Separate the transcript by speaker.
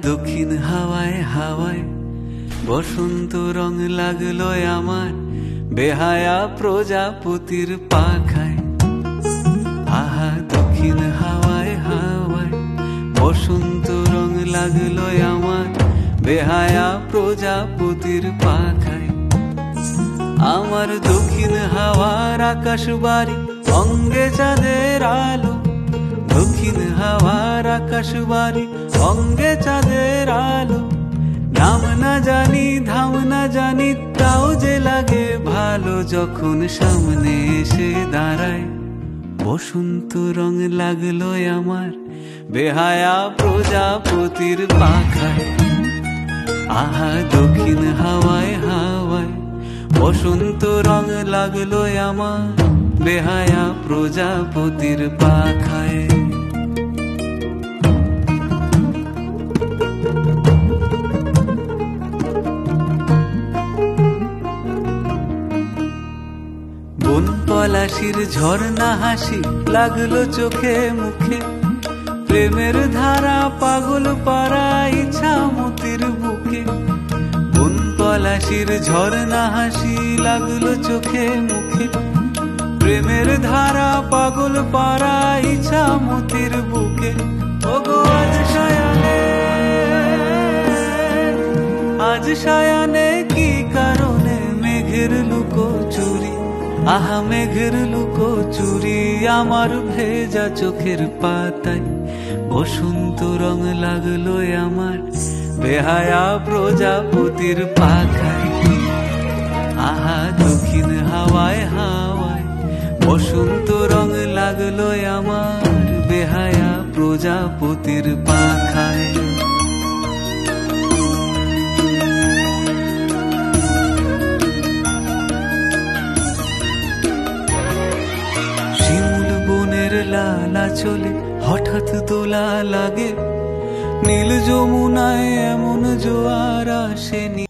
Speaker 1: দক্ষিণ হাওয়ায় হাওয়ায় বসন্ত রং লাগলো আমার বেহায়া প্রজাপতির পাখায়। আহা দক্ষিণ হাওয়ায় হাওয়ায় বসন্ত রং লাগলো আমার বেহায়া প্রজাপতির পাখায়। আমার দক্ষিণ হাওয়ার আকাশ বাড়ি অঙ্গে চাঁদের আলো, দক্ষিণ হাওয়ার আকাশ বাড়ি অঙ্গে চাঁদের আলো। নাম না জানি ধাম না জানি তাও যে লাগে ভালো যখন সামনে এসে দাঁড়ায়। বসন্ত রং লাগলো আমার বেহায়া প্রজাপতির পাখায়। আহা দক্ষিণ হাওয়ায় হাওয়ায় বসন্ত রং লাগলো আমার বেহায়া প্রজাপতির পাখায়। বন পলাশির ঝর্ণা হাসি লাগলো চোখে মুখে, প্রেমের ধারা পাগল পারা ইছামতির বুকে। বন পলাশির ঝর্ণা হাসি লাগলো চোখে মুখে, প্রেমের ধারা পাগল পারা ইছামতির বুকে। ওগো আজ সায়ানে, আজ সায়ানে কি কারণে মেঘের লুকো চুরি, আহা মেঘের লুকো চুরি আমার ভেজা চোখের পাতায়। বসন্ত রং লাগলো আমার বেহায়া প্রজাপতির পাখায়। আহা দক্ষিণ হাওয়ায় হাওয়ায় বসন্ত রং লাগলো আমার বেহায়া প্রজাপতির পাখায়। শিমুল বনের লালা চলে হঠাৎ দোলা লাগে, নীল যমুনায় এমন জোয়ার আসেনি।